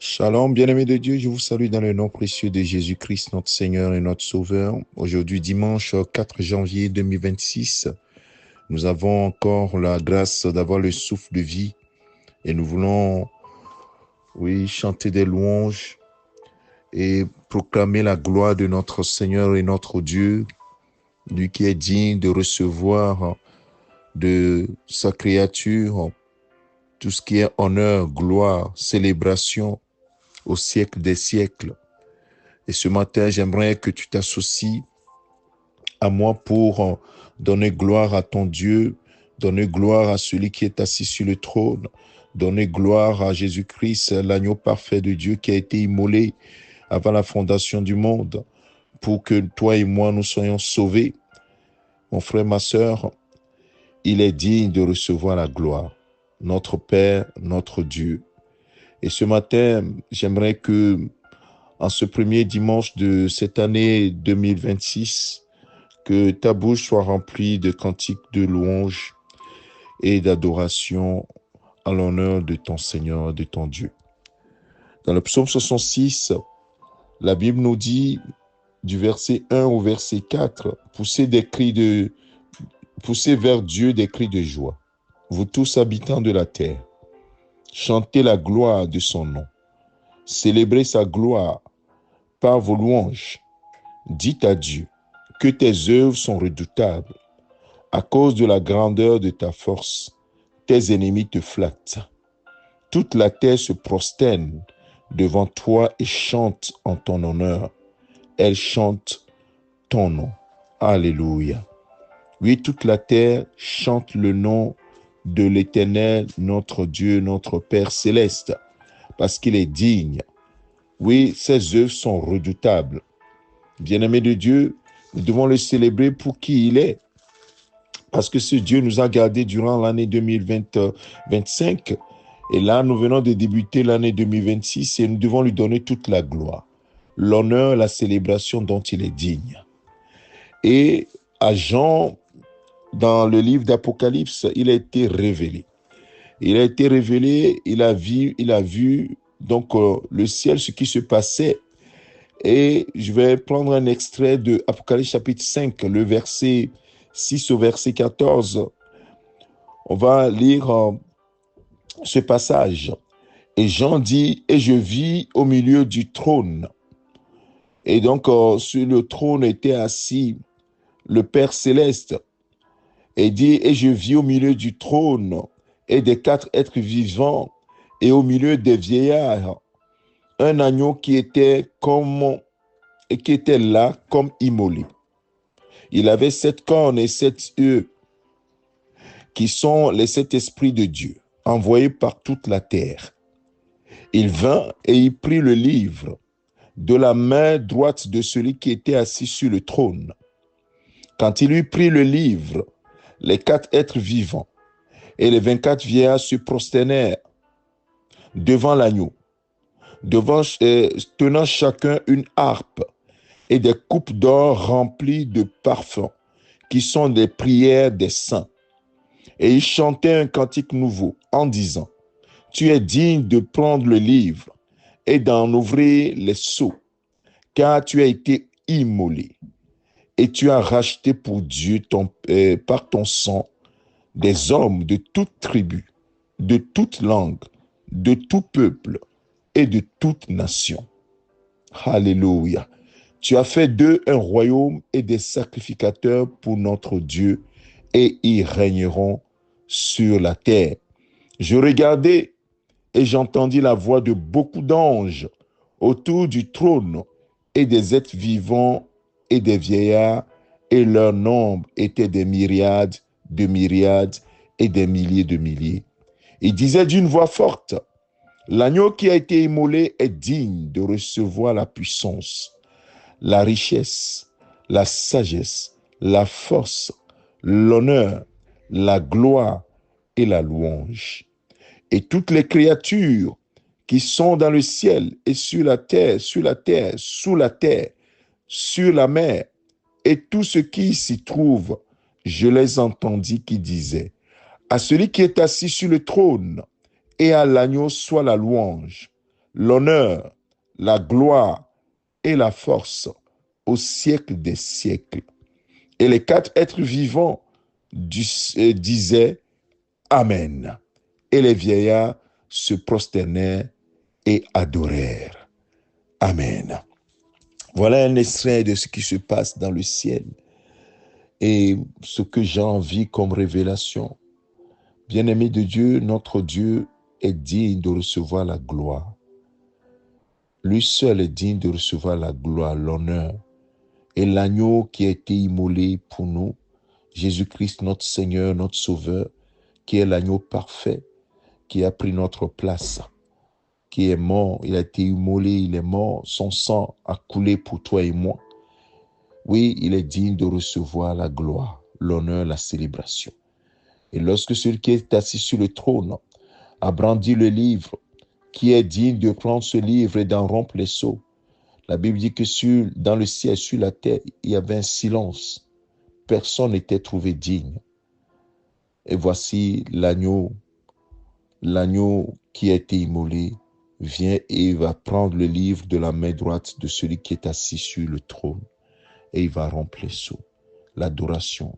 Shalom, bien-aimés de Dieu, je vous salue dans le nom précieux de Jésus-Christ, notre Seigneur et notre Sauveur. Aujourd'hui, dimanche 4 janvier 2026, nous avons encore la grâce d'avoir le souffle de vie et nous voulons, oui, chanter des louanges et proclamer la gloire de notre Seigneur et notre Dieu, lui qui est digne de recevoir de sa créature tout ce qui est honneur, gloire, célébration au siècle des siècles. Et ce matin, j'aimerais que tu t'associes à moi pour donner gloire à ton Dieu, donner gloire à celui qui est assis sur le trône, donner gloire à Jésus-Christ, l'agneau parfait de Dieu qui a été immolé avant la fondation du monde, pour que toi et moi, nous soyons sauvés. Mon frère, ma sœur, il est digne de recevoir la gloire, notre Père, notre Dieu. Et ce matin, j'aimerais que en ce premier dimanche de cette année 2026, que ta bouche soit remplie de cantiques de louange et d'adoration à l'honneur de ton Seigneur, de ton Dieu. Dans le psaume 66, la Bible nous dit, du verset 1 au verset 4, poussez vers Dieu des cris de joie, vous tous habitants de la terre. Chantez la gloire de son nom. Célébrez sa gloire par vos louanges. Dites à Dieu que tes œuvres sont redoutables. À cause de la grandeur de ta force, tes ennemis te flattent. Toute la terre se prosterne devant toi et chante en ton honneur. Elle chante ton nom. Alléluia. Oui, toute la terre chante le nom de l'Éternel, notre Dieu, notre Père céleste, parce qu'il est digne. Oui, ses œuvres sont redoutables. Bien-aimés de Dieu, nous devons le célébrer pour qui il est. Parce que ce Dieu nous a gardés durant l'année 2025. Et là, nous venons de débuter l'année 2026 et nous devons lui donner toute la gloire, l'honneur, la célébration dont il est digne. Et à Jean, dans le livre d'Apocalypse, il a été révélé. Il a été révélé, il a vu donc le ciel, ce qui se passait. Et je vais prendre un extrait de Apocalypse chapitre 5, le verset 6 au verset 14. On va lire ce passage. Et Jean dit, et je vis au milieu du trône. Et donc, sur le trône était assis le Père céleste. Et dit, et je vis au milieu du trône et des quatre êtres vivants et au milieu des vieillards, un agneau qui était là comme immolé. Il avait 7 cornes et 7 yeux, qui sont les 7 esprits de Dieu, envoyés par toute la terre. Il vint et il prit le livre de la main droite de celui qui était assis sur le trône. Quand il eut pris le livre, les 4 êtres vivants et les 24 vieillards se prosternèrent devant l'agneau, tenant chacun une harpe et des coupes d'or remplies de parfums, qui sont des prières des saints. Et ils chantaient un cantique nouveau en disant, « Tu es digne de prendre le livre et d'en ouvrir les sceaux, car tu as été immolé et tu as racheté pour Dieu par ton sang des hommes de toute tribu, de toute langue, de tout peuple et de toute nation. » Alléluia. Tu as fait d'eux un royaume et des sacrificateurs pour notre Dieu, et ils régneront sur la terre. Je regardai et j'entendis la voix de beaucoup d'anges autour du trône et des êtres vivants et des vieillards, et leur nombre était des myriades de myriades et des milliers de milliers. Ils disaient d'une voix forte, l'agneau qui a été immolé est digne de recevoir la puissance, la richesse, la sagesse, la force, l'honneur, la gloire et la louange. Et toutes les créatures qui sont dans le ciel et sur la terre, sous la terre, sur la mer, et tout ce qui s'y trouve, je les entendis qui disaient, à celui qui est assis sur le trône et à l'agneau soit la louange, l'honneur, la gloire et la force au siècle des siècles. Et les quatre êtres vivants disaient Amen. Et les vieillards se prosternèrent et adorèrent. Amen. Voilà un extrait de ce qui se passe dans le ciel et ce que j'ai envie comme révélation. Bien-aimé de Dieu, notre Dieu est digne de recevoir la gloire. Lui seul est digne de recevoir la gloire, l'honneur. Et l'agneau qui a été immolé pour nous, Jésus-Christ, notre Seigneur, notre Sauveur, qui est l'agneau parfait, qui a pris notre place, qui est mort, il a été immolé, il est mort, son sang a coulé pour toi et moi. Oui, il est digne de recevoir la gloire, l'honneur, la célébration. Et lorsque celui qui est assis sur le trône a brandi le livre, qui est digne de prendre ce livre et d'en rompre les sceaux, la Bible dit que dans le ciel, sur la terre, il y avait un silence. Personne n'était trouvé digne. Et voici l'agneau qui a été immolé, vient et va prendre le livre de la main droite de celui qui est assis sur le trône. Et il va remplir les sceaux. L'adoration,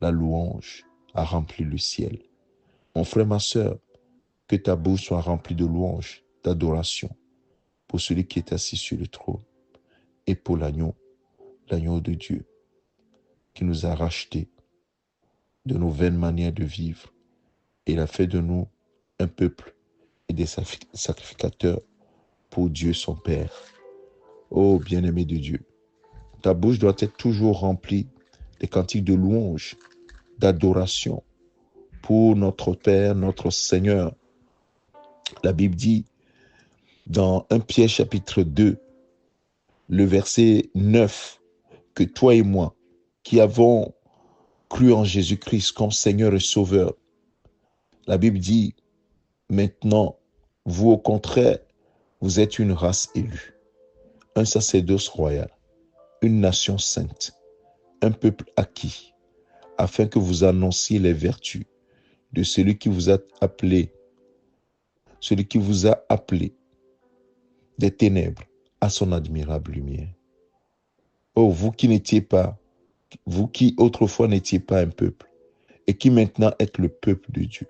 la louange a rempli le ciel. Mon frère, ma sœur, que ta bouche soit remplie de louange, d'adoration pour celui qui est assis sur le trône et pour l'agneau de Dieu qui nous a rachetés de nos vaines manières de vivre. Et il a fait de nous un peuple et des sacrificateurs pour Dieu son Père. Oh, bien-aimé de Dieu, ta bouche doit être toujours remplie des cantiques de louange, d'adoration pour notre Père, notre Seigneur. La Bible dit dans 1 Pierre chapitre 2, le verset 9, que toi et moi, qui avons cru en Jésus-Christ comme Seigneur et Sauveur, la Bible dit, maintenant, vous au contraire, vous êtes une race élue, un sacerdoce royal, une nation sainte, un peuple acquis, afin que vous annonciez les vertus de celui qui vous a appelé des ténèbres à son admirable lumière. Oh, vous qui autrefois n'étiez pas un peuple, et qui maintenant êtes le peuple de Dieu.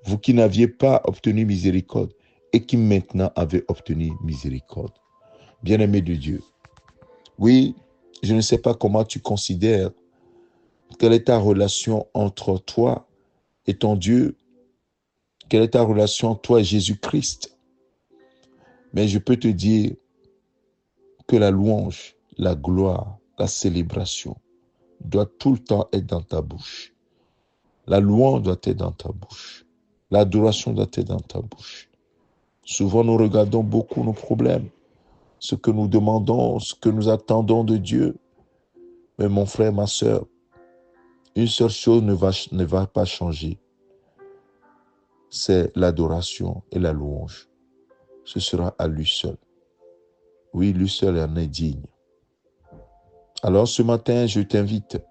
Vous qui n'aviez pas obtenu miséricorde, et qui maintenant avez obtenu miséricorde. Bien-aimé de Dieu, oui, je ne sais pas comment tu considères, quelle est ta relation entre toi et ton Dieu, quelle est ta relation entre toi et Jésus-Christ. Mais je peux te dire que la louange, la gloire, la célébration doit tout le temps être dans ta bouche. La louange doit être dans ta bouche. L'adoration doit être dans ta bouche. Souvent, nous regardons beaucoup nos problèmes, ce que nous demandons, ce que nous attendons de Dieu. Mais mon frère, ma sœur, une seule chose ne va pas changer. C'est l'adoration et la louange. Ce sera à lui seul. Oui, lui seul en est digne. Alors ce matin, je t'invite,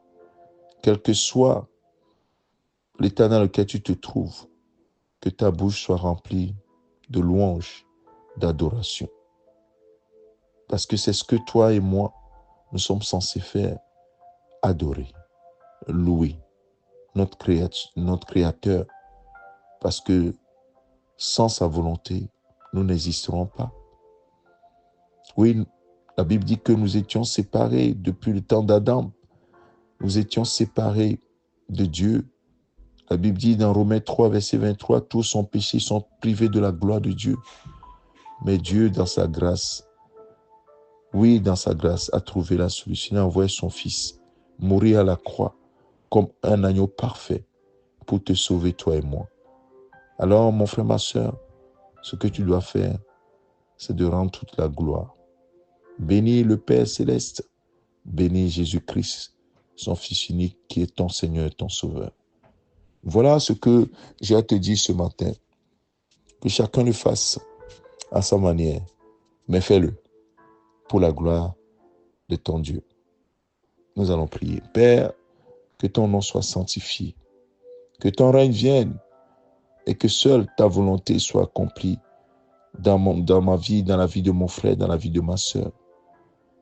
quel que soit l'état dans lequel tu te trouves, que ta bouche soit remplie de louange, d'adoration. Parce que c'est ce que toi et moi, nous sommes censés faire, adorer, louer notre Créateur, parce que sans sa volonté, nous n'existerons pas. Oui, la Bible dit que nous étions séparés depuis le temps d'Adam. Nous étions séparés de Dieu. La Bible dit dans Romains 3, verset 23, tous ont péché, sont privés de la gloire de Dieu. Mais Dieu, dans sa grâce, a trouvé la solution. Il a envoyé son Fils mourir à la croix comme un agneau parfait pour te sauver, toi et moi. Alors, mon frère, ma sœur, ce que tu dois faire, c'est de rendre toute la gloire. Bénis le Père céleste, bénis Jésus-Christ, son Fils unique qui est ton Seigneur et ton Sauveur. Voilà ce que j'ai à te dire ce matin. Que chacun le fasse à sa manière, mais fais-le pour la gloire de ton Dieu. Nous allons prier. Père, que ton nom soit sanctifié, que ton règne vienne et que seule ta volonté soit accomplie dans ma vie, dans la vie de mon frère, dans la vie de ma sœur.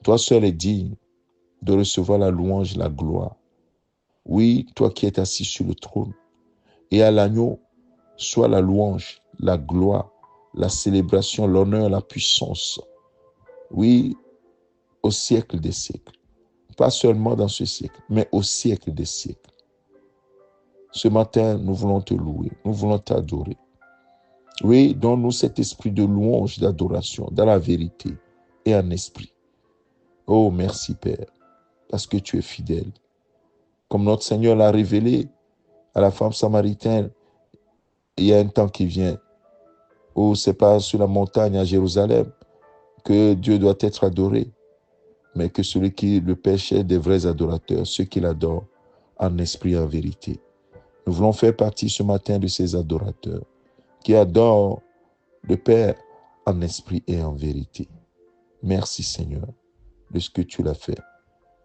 Toi seul es digne de recevoir la louange, la gloire. Oui, toi qui es assis sur le trône. Et à l'agneau, soit la louange, la gloire, la célébration, l'honneur, la puissance. Oui, au siècle des siècles. Pas seulement dans ce siècle, mais au siècle des siècles. Ce matin, nous voulons te louer, nous voulons t'adorer. Oui, donne-nous cet esprit de louange, d'adoration, dans la vérité et en esprit. Oh, merci Père, parce que tu es fidèle. Comme notre Seigneur l'a révélé à la femme samaritaine, il y a un temps qui vient où c'est pas sur la montagne à Jérusalem que Dieu doit être adoré, mais que celui qui le pêche est des vrais adorateurs, ceux qui l'adorent en esprit et en vérité. Nous voulons faire partie ce matin de ces adorateurs qui adorent le Père en esprit et en vérité. Merci Seigneur de ce que tu l'as fait.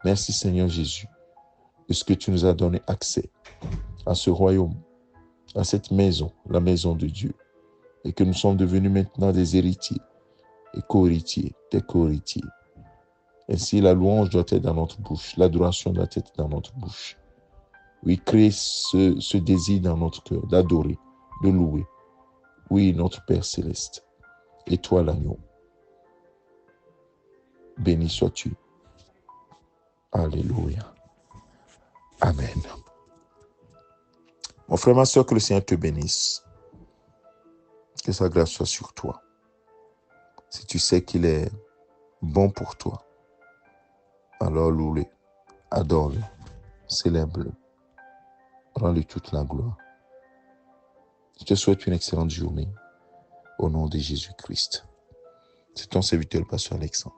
Merci Seigneur Jésus de ce que tu nous as donné accès à ce royaume, à cette maison, la maison de Dieu, et que nous sommes devenus maintenant des héritiers et co-héritiers, des co-héritiers. Ainsi, la louange doit être dans notre bouche, l'adoration doit être dans notre bouche. Oui, créer ce désir dans notre cœur d'adorer, de louer. Oui, notre Père céleste, et toi l'agneau. Béni sois-tu. Alléluia. Amen. Mon frère, ma soeur, que le Seigneur te bénisse. Que sa grâce soit sur toi. Si tu sais qu'il est bon pour toi, alors loue-le, adore-le, célèbre-le, rends-lui toute la gloire. Je te souhaite une excellente journée au nom de Jésus-Christ. C'est ton serviteur, le pasteur Alexandre.